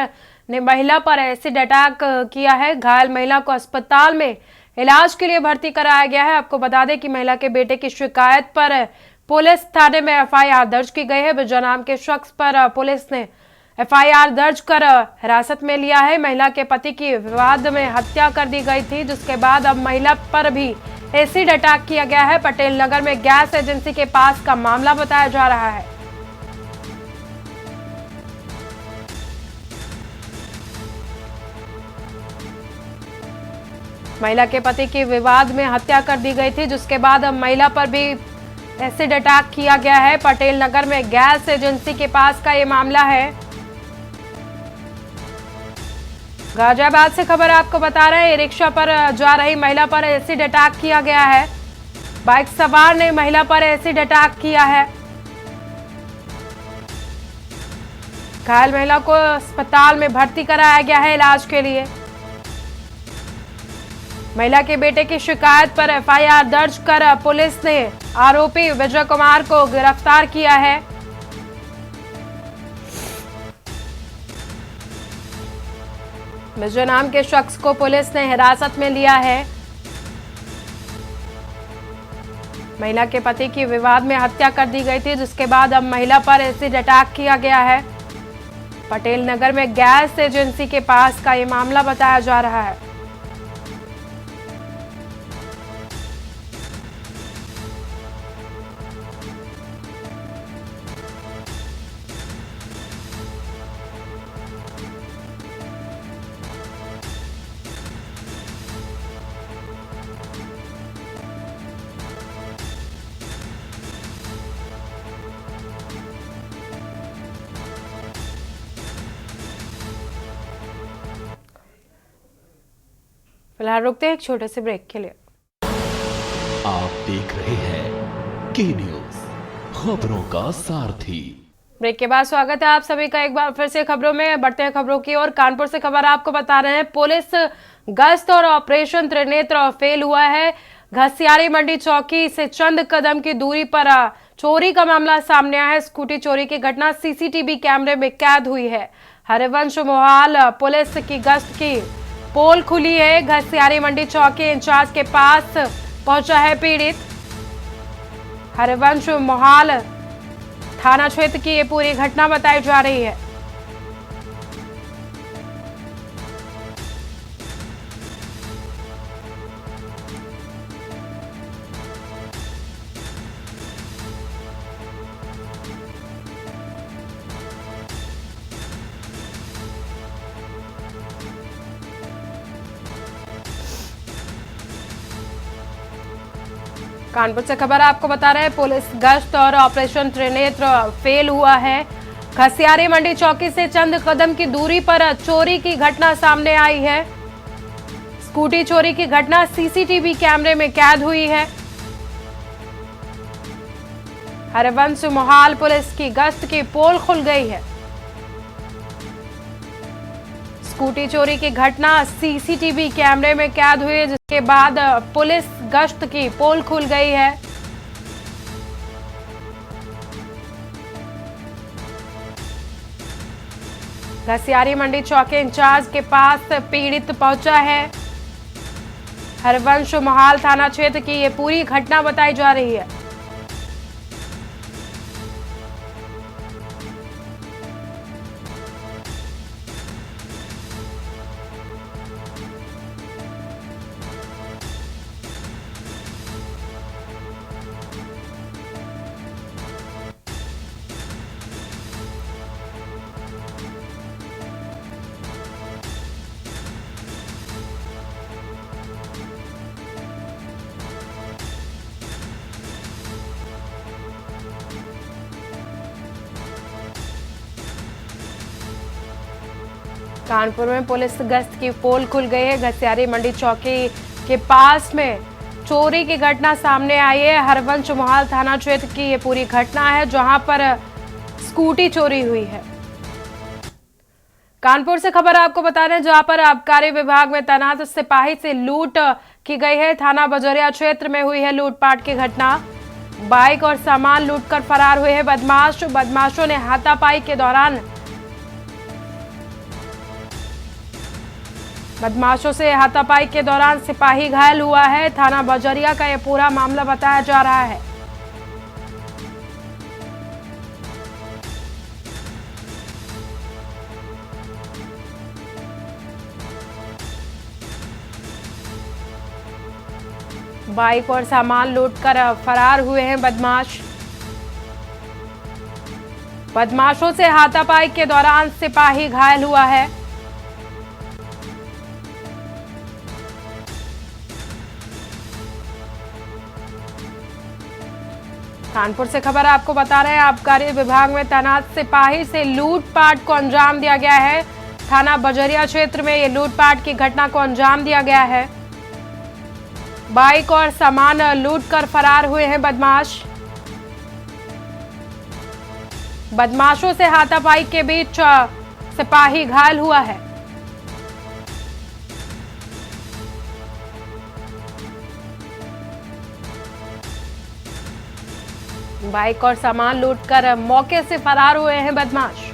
ने महिला पर एसिड अटैक किया है। घायल महिला को अस्पताल में इलाज के लिए भर्ती कराया गया है। आपको बता दें कि महिला के बेटे की शिकायत पर पुलिस थाने में एफआईआर दर्ज की गई है। बिरजा नाम के शख्स पर पुलिस ने एफआईआर दर्ज कर हिरासत में लिया है। महिला के पति की विवाद में हत्या कर दी गई थी, जिसके बाद अब महिला पर भी एसिड अटैक किया गया है। पटेल नगर में गैस एजेंसी के पास का मामला बताया जा रहा है। महिला के पति की विवाद में हत्या कर दी गई थी, जिसके बाद अब महिला पर भी एसिड अटैक किया गया है। पटेल नगर में गैस एजेंसी के पास का ये मामला है। गाजियाबाद से खबर आपको बता रहे हैं, रिक्शा पर जा रही महिला पर एसिड अटैक किया गया है। बाइक सवार ने महिला पर एसिड अटैक किया है। घायल महिला को अस्पताल में भर्ती कराया गया है इलाज के लिए। महिला के बेटे की शिकायत पर एफआईआर दर्ज कर पुलिस ने आरोपी विजय कुमार को गिरफ्तार किया है। विजय नाम के शख्स को पुलिस ने हिरासत में लिया है। महिला के पति की विवाद में हत्या कर दी गई थी, जिसके बाद अब महिला पर एसिड अटैक किया गया है। पटेल नगर में गैस एजेंसी के पास का ये मामला बताया जा रहा है। फिलहाल रुकते हैं एक छोटे से ब्रेक के लिए। आप देख रहे हैं के न्यूज, खबरों का सारथी। ब्रेक के बाद स्वागत है आप सभी का एक बार फिर से खबरों में। बढ़ते हैं खबरों की ओर। कानपुर से खबर आपको बता रहे हैं, पुलिस गश्त और ऑपरेशन त्रिनेत्र फेल हुआ है। घसियारी मंडी चौकी से चंद कदम की दूरी पर चोरी का मामला सामने आया है। स्कूटी चोरी की घटना सीसीटीवी कैमरे में कैद हुई है। हरिवंश मोहाल पुलिस की गश्त की पोल खुली है। घसियारी मंडी चौकी इंचार्ज के पास पहुंचा है पीड़ित। हरिवंश मोहाल थाना क्षेत्र की ये पूरी घटना बताई जा रही है। कानपुर से खबर आपको बता रहे हैं, पुलिस गश्त और ऑपरेशन त्रिनेत्र फेल हुआ है। घसियारी मंडी चौकी से चंद कदम की दूरी पर चोरी की घटना सामने आई है। स्कूटी चोरी की घटना सीसीटीवी कैमरे में कैद हुई है। हरिवंश मोहाल पुलिस की गश्त की पोल खुल गई है। स्कूटी चोरी की घटना सीसीटीवी कैमरे में कैद हुई है, जिसके बाद पुलिस गश्त की पोल खुल गई है। घसियारी मंडी चौकी इंचार्ज के पास पीड़ित पहुंचा है। हरवंश मोहाल थाना क्षेत्र की ये पूरी घटना बताई जा रही है। कानपुर में पुलिस गश्त की पोल खुल गई है। घसियारी मंडी चौकी के पास में चोरी की घटना सामने आई है। हरवंश मोहाल थाना क्षेत्र की ये पूरी घटना है, जहां पर स्कूटी चोरी हुई है। कानपुर से खबर आपको बता रहे हैं, जहां पर आबकारी विभाग में तैनात सिपाही से लूट की गई है। थाना बजरिया क्षेत्र में हुई है लूटपाट की घटना। बाइक और सामान लूटकर फरार हुए हैं बदमाशों ने हाथापाई के दौरान सिपाही घायल हुआ है। थाना बजरिया का यह पूरा मामला बताया जा रहा है। बाइक और सामान लूटकर फरार हुए हैं बदमाशों से हाथापाई के दौरान सिपाही घायल हुआ है। कानपुर से खबर आपको बता रहे हैं, आबकारी विभाग में तैनात सिपाही से लूटपाट को अंजाम दिया गया है। थाना बजरिया क्षेत्र में ये लूटपाट की घटना को अंजाम दिया गया है। बाइक और सामान लूटकर फरार हुए हैं बदमाशों से हाथापाई के बीच सिपाही घायल हुआ है। बाइक और सामान लूटकर मौके से फरार हुए हैं बदमाश।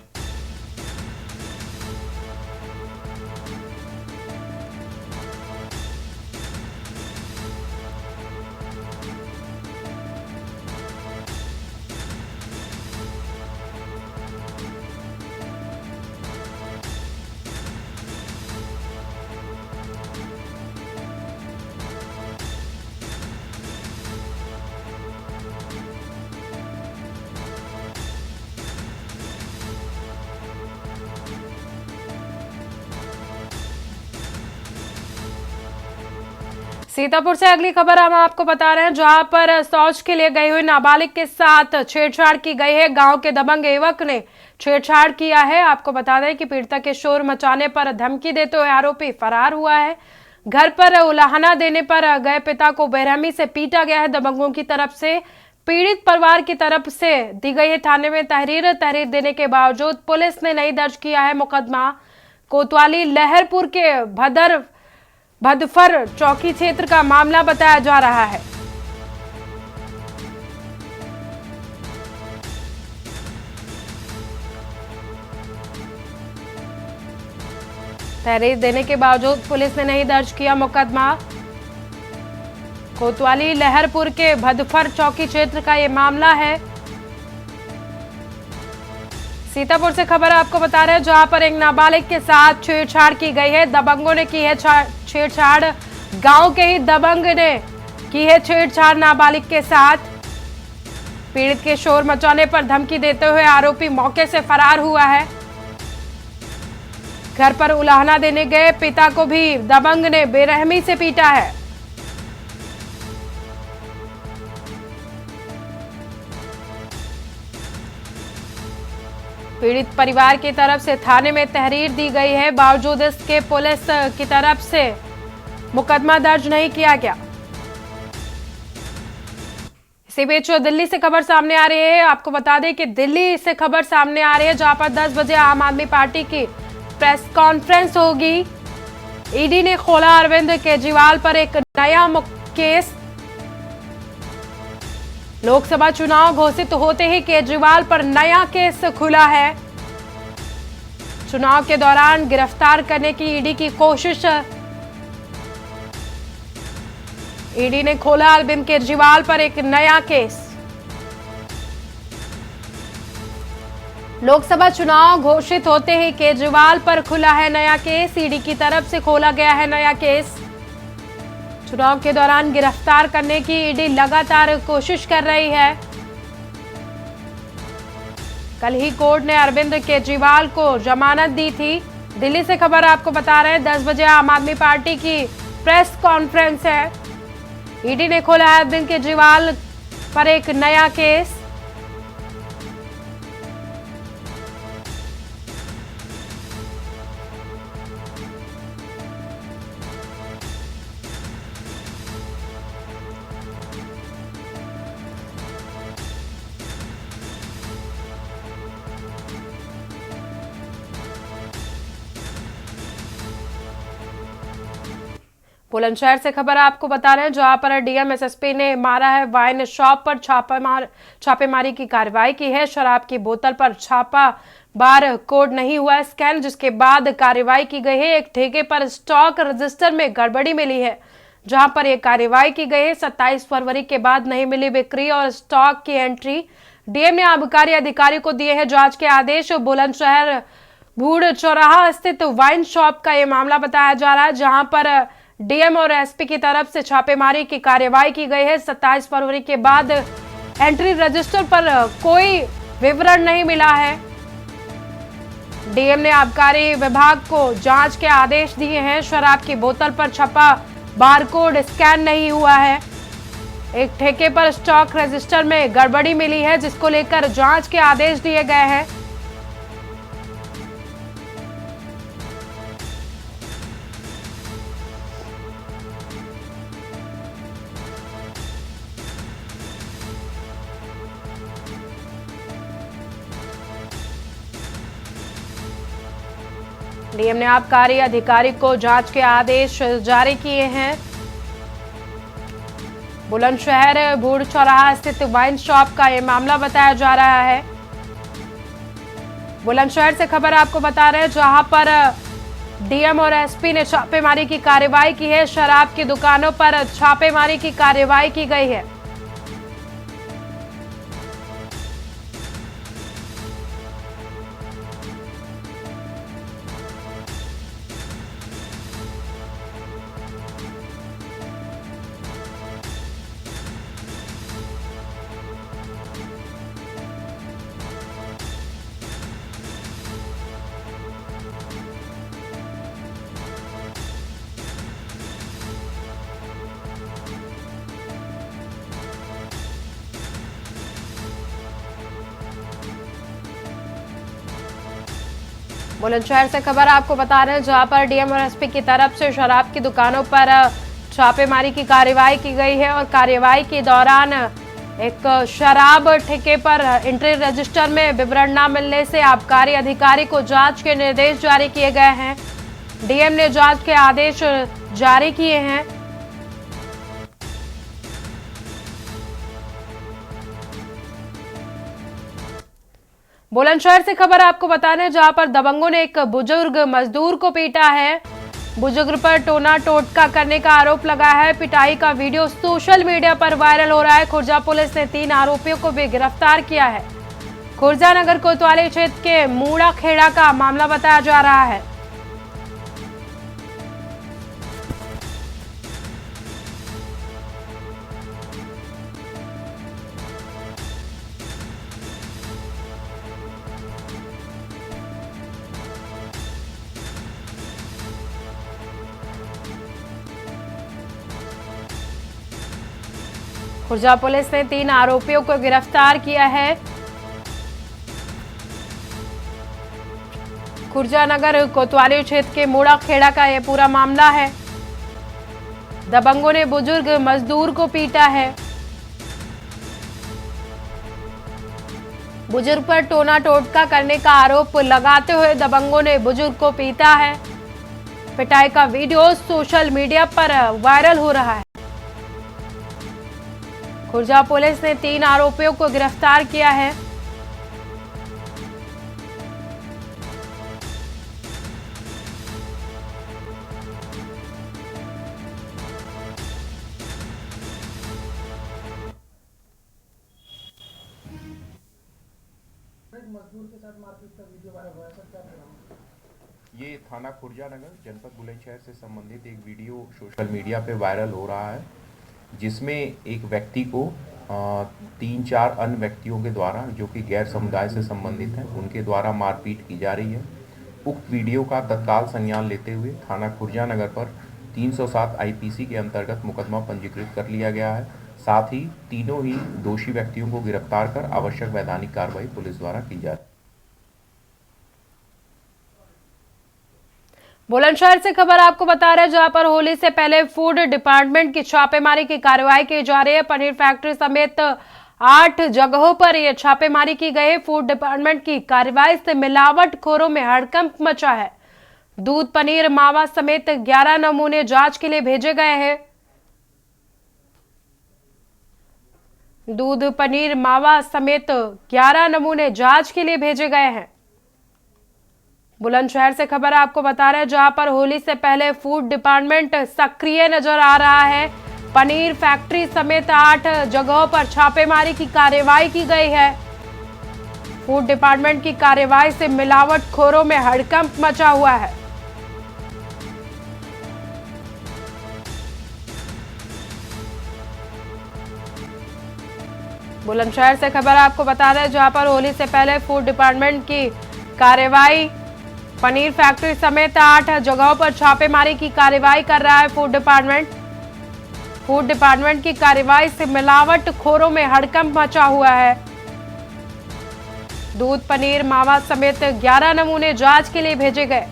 सीतापुर से अगली खबर हम आपको बता रहे हैं, जहां पर शौच के लिए गई हुई नाबालिग के साथ छेड़छाड़ की गई है। गांव के दबंग युवक ने छेड़छाड़ किया है। आपको बता दें कि पीड़िता के शोर मचाने पर धमकी देते हुए आरोपी फरार हुआ है। घर पर उलाहना देने पर गए पिता को बेरहमी से पीटा गया है दबंगों की तरफ से। पीड़ित परिवार की तरफ से दी गई है थाने में तहरीर देने के बावजूद पुलिस ने नहीं दर्ज किया है मुकदमा। कोतवाली लहरपुर के भदफर चौकी क्षेत्र का मामला बताया जा रहा है। तहरीर देने के बावजूद पुलिस ने नहीं दर्ज किया मुकदमा। कोतवाली लहरपुर के भदफर चौकी क्षेत्र का यह मामला है। सीतापुर से खबर आपको बता रहे हैं, जहां पर एक नाबालिग के साथ छेड़छाड़ की गई है। दबंगों ने की है छेड़छाड़। गांव के ही दबंग ने की है छेड़छाड़ नाबालिग के साथ। पीड़ित के शोर मचाने पर धमकी देते हुए आरोपी मौके से फरार हुआ है। घर पर उलाहना देने गए पिता को भी दबंग ने बेरहमी से पीटा है। पीड़ित परिवार की तरफ से थाने में तहरीर दी गई है, बावजूद इसके पुलिस की तरफ से मुकदमा दर्ज नहीं किया गया। इसी बीच दिल्ली से खबर सामने आ रही है। आपको बता दें कि दिल्ली से खबर सामने आ रही है, जहां पर 10 बजे आम आदमी पार्टी की प्रेस कॉन्फ्रेंस होगी। ईडी ने खोला अरविंद केजरीवाल पर एक नया केस। लोकसभा चुनाव घोषित होते ही केजरीवाल पर नया केस खुला है। चुनाव के दौरान गिरफ्तार करने की ईडी की कोशिश। ईडी ने खोला अरविंद केजरीवाल पर एक नया केस। लोकसभा चुनाव घोषित होते ही केजरीवाल पर खुला है नया केस। ईडी की तरफ से खोला गया है नया केस। चुनाव के दौरान गिरफ्तार करने की ईडी लगातार कोशिश कर रही है। कल ही कोर्ट ने अरविंद केजरीवाल को जमानत दी थी। दिल्ली से खबर आपको बता रहे हैं, 10 बजे आम आदमी पार्टी की प्रेस कॉन्फ्रेंस है। ईडी ने खोला है अरविंद केजरीवाल पर एक नया केस। बुलंदशहर से खबर आपको बता रहे हैं, जहां पर डीएम एसएसपी ने मारा है वाइन शॉप पर छापेमारी की कार्रवाई की है। शराब की बोतल पर छापा बार कोड नहीं हुआ है स्कैन, जिसके बाद कार्रवाई की गई है। एक ठेके पर स्टॉक रजिस्टर में गड़बड़ी मिली है, जहां पर यह कार्रवाई की गई है। 27 फरवरी के बाद नहीं मिली बिक्री और स्टॉक की एंट्री। डीएम ने आबकारी अधिकारी को दिए हैं जांच के आदेश। बुलंदशहर भूड़ चौराहा स्थित वाइन शॉप का यह मामला बताया जा रहा है, जहां पर डीएम और एसपी की तरफ से छापेमारी की कार्रवाई की गई है। 27 फरवरी के बाद एंट्री रजिस्टर पर कोई विवरण नहीं मिला है। डीएम ने आबकारी विभाग को जांच के आदेश दिए हैं। शराब की बोतल पर छपा बारकोड स्कैन नहीं हुआ है। एक ठेके पर स्टॉक रजिस्टर में गड़बड़ी मिली है, जिसको लेकर जांच के आदेश दिए गए हैं। डीएम ने आबकारी अधिकारी को जांच के आदेश जारी किए हैं। बुलंदशहर भूड़ चौराहा स्थित वाइन शॉप का यह मामला बताया जा रहा है। बुलंदशहर से खबर आपको बता रहे हैं, जहां पर डीएम और एसपी ने छापेमारी की कार्रवाई की है। शराब की दुकानों पर छापेमारी की कार्रवाई की गई है। बुलंदशहर से खबर आपको बता रहे हैं, जहां पर डीएम और एसपी की तरफ से शराब की दुकानों पर छापेमारी की कार्रवाई की गई है और कार्रवाई के दौरान एक शराब ठेके पर एंट्री रजिस्टर में विवरण न मिलने से आबकारी अधिकारी को जांच के निर्देश जारी किए गए हैं। डीएम ने जांच के आदेश जारी किए हैं। बुलंदशहर से खबर आपको बता रहे हैं, जहां पर दबंगों ने एक बुजुर्ग मजदूर को पीटा है। बुजुर्ग पर टोना टोटका करने का आरोप लगा है। पिटाई का वीडियो सोशल मीडिया पर वायरल हो रहा है। खुर्जा पुलिस ने 3 आरोपियों को भी गिरफ्तार किया है। खुर्जा नगर कोतवाली क्षेत्र के मूड़ा खेड़ा का मामला बताया जा रहा है। खुर्जा पुलिस ने 3 आरोपियों को गिरफ्तार किया है। खुर्जा नगर कोतवाली क्षेत्र के मूड़ा खेड़ा का यह पूरा मामला है। दबंगों ने बुजुर्ग मजदूर को पीटा है। बुजुर्ग पर टोना टोटका करने का आरोप लगाते हुए दबंगों ने बुजुर्ग को पीटा है। पिटाई का वीडियो सोशल मीडिया पर वायरल हो रहा है। खुर्जा पुलिस ने 3 आरोपियों को गिरफ्तार किया है। ये थाना खुर्जानगर जनपद बुलंदशहर से संबंधित एक वीडियो सोशल मीडिया पे वायरल हो रहा है, जिसमें एक व्यक्ति को 3-4 अन्य व्यक्तियों के द्वारा, जो कि गैर समुदाय से संबंधित हैं, उनके द्वारा मारपीट की जा रही है। उक्त वीडियो का तत्काल संज्ञान लेते हुए थाना खुर्जानगर पर 307 आईपीसी के अंतर्गत मुकदमा पंजीकृत कर लिया गया है। साथ ही तीनों ही दोषी व्यक्तियों को गिरफ्तार कर आवश्यक वैधानिक कार्रवाई पुलिस द्वारा की जा रही है। बुलंदशहर से खबर आपको बता रहे हैं, जहां पर होली से पहले फूड डिपार्टमेंट की छापेमारी की कार्रवाई की जा रही है। पनीर फैक्ट्री समेत 8 जगहों पर यह छापेमारी की गई। फूड डिपार्टमेंट की कार्रवाई से मिलावटखोरों में हड़कंप मचा है। दूध, पनीर, मावा समेत 11 नमूने जांच के लिए भेजे गए हैं। दूध, पनीर, मावा समेत 11 नमूने जांच के लिए भेजे गए हैं। बुलंदशहर से खबर आपको बता रहे हैं, जहां पर होली से पहले फूड डिपार्टमेंट सक्रिय नजर आ रहा है। पनीर फैक्ट्री समेत 8 जगहों पर छापेमारी की कार्रवाई की गई है। फूड डिपार्टमेंट की कार्रवाई से मिलावटखोरों में हड़कंप मचा हुआ है। बुलंदशहर से खबर आपको बता रहे हैं, जहां पर होली से पहले फूड डिपार्टमेंट की कार्रवाई, पनीर फैक्ट्री समेत 8 जगहों पर छापेमारी की कार्रवाई कर रहा है फूड डिपार्टमेंट। फूड डिपार्टमेंट की कार्रवाई से मिलावटखोरों में हड़कंप मचा हुआ है। दूध, पनीर, मावा समेत 11 नमूने जांच के लिए भेजे गए।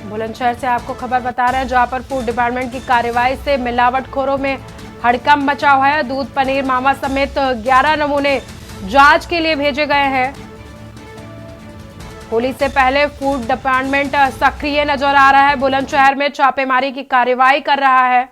बुलंदशहर से आपको खबर बता रहे हैं, जहां पर फूड डिपार्टमेंट की कार्रवाई से मिलावटखोरों में हड़कंप मचा हुआ है। दूध, पनीर, मावा समेत 11 नमूने जांच के लिए भेजे गए हैं। होली से पहले फूड डिपार्टमेंट सक्रिय नजर आ रहा है। बुलंदशहर में छापेमारी की कार्रवाई कर रहा है।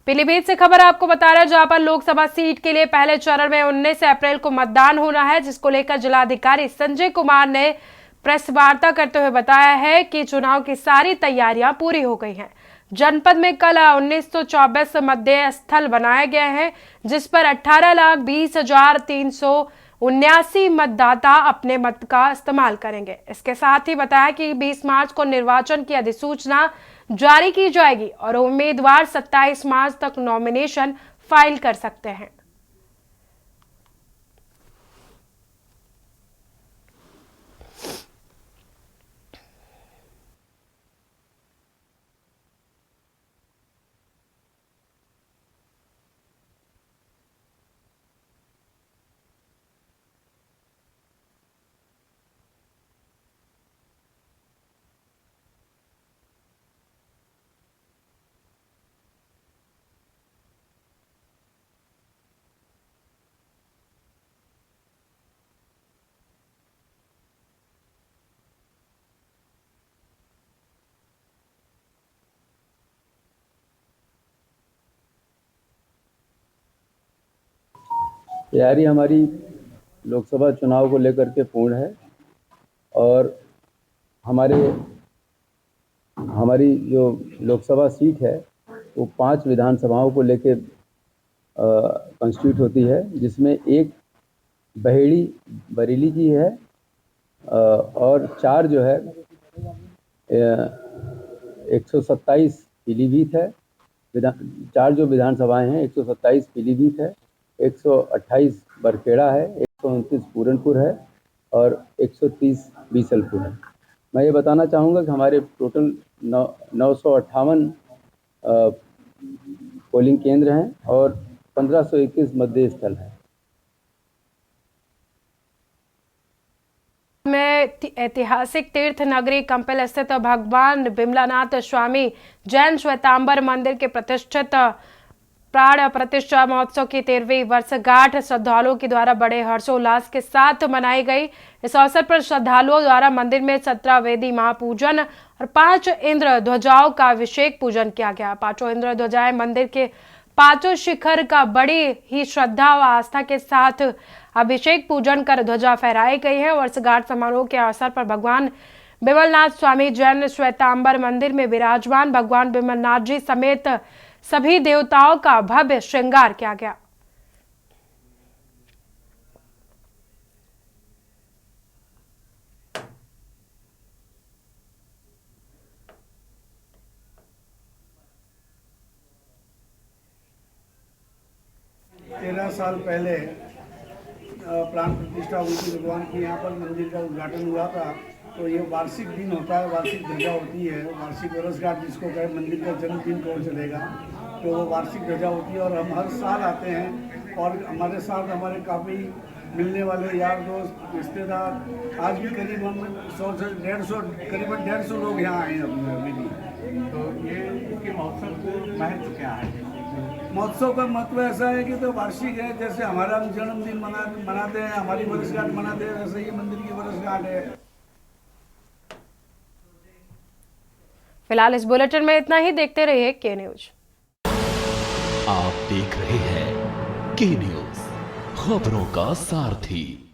पीलीभीत से खबर आपको बता रहे हैं, जहां पर लोकसभा सीट के लिए पहले चरण में 19 अप्रैल को मतदान होना है, जिसको लेकर जिलाधिकारी संजय कुमार ने प्रेस वार्ता करते हुए बताया है कि चुनाव की सारी तैयारियां पूरी हो गई हैं। जनपद में कल 1924 मतदेय स्थल बनाए गए हैं, जिस पर 18,20,379 मतदाता अपने मत का इस्तेमाल करेंगे। इसके साथ ही बताया कि 20 मार्च को निर्वाचन की अधिसूचना जारी की जाएगी और उम्मीदवार 27 मार्च तक नॉमिनेशन फाइल कर सकते हैं। तैयारी हमारी लोकसभा चुनाव को लेकर के पूर्ण है और हमारी जो लोकसभा सीट है वो 5 विधानसभाओं को लेकर कंस्टिट्यूट होती है, जिसमें एक बरेली की है और 4 जो है 127 पीलीभीत है। 4 जो विधानसभाएं हैं 127 पीलीभीत है, 128 बरखेड़ा है, 129 पूरनपुर है और 130 बीसलपुर है। मैं ये बताना चाहूँगा कि हमारे टोटल 958 पोलिंग केंद्र हैं और 1521 मतदेय स्थल हैं। में ऐतिहासिक तीर्थ नगरी कंपिल स्थित भगवान बिमलानाथ स्वामी जैन श्वेतांबर मंदिर के प्रतिष्ठित प्राण प्रतिष्ठा महोत्सव की 13वीं वर्षगांठ श्रद्धालुओं के द्वारा बड़े हर्षोल्लास के साथ मनाई गई। इस अवसर पर श्रद्धालुओं द्वारा मंदिर में 17 वेदी महापूजन और 5 इंद्र ध्वजाओं का अभिषेक पूजन किया गया। 5 इंद्र ध्वजाएं मंदिर के 5 शिखर का बड़ी ही श्रद्धा व आस्था के साथ अभिषेक पूजन कर ध्वजा फहराई गई है। वर्षगांठ समारोह के अवसर पर भगवान बिमलनाथ स्वामी जैन श्वेतांबर मंदिर में विराजमान भगवान बिमलनाथ जी समेत सभी देवताओं का भव्य श्रृंगार किया गया। तेरह साल पहले प्राण प्रतिष्ठा हुई थी भगवान की। यहाँ पर मंदिर का उद्घाटन हुआ था। तो ये वार्षिक दिन होता है, वार्षिक ध्वजा होती है, वार्षिक वर्षगांठ जिसको कहे, मंदिर का जन्मदिन कौन चलेगा, तो वो वार्षिक ध्वजा होती है। और हम हर साल आते हैं और हमारे साथ हमारे काफ़ी मिलने वाले यार दोस्त रिश्तेदार, आज भी करीबन 100 से 150 करीबन 150 लोग यहाँ आए हैं अभी भी। तो ये इसके महोत्सव को महत्व क्या है? महोत्सव का महत्व ऐसा है कि तो वार्षिक है, जैसे हमारा हम जन्मदिन मनाते हैं, हमारी वर्षगांठ मनाते हैं, वैसे ही मंदिर की वर्षगांठ है। फिलहाल इस बुलेटिन में इतना ही। देखते रहिए के न्यूज। आप देख रहे हैं के न्यूज, खबरों का सारथी।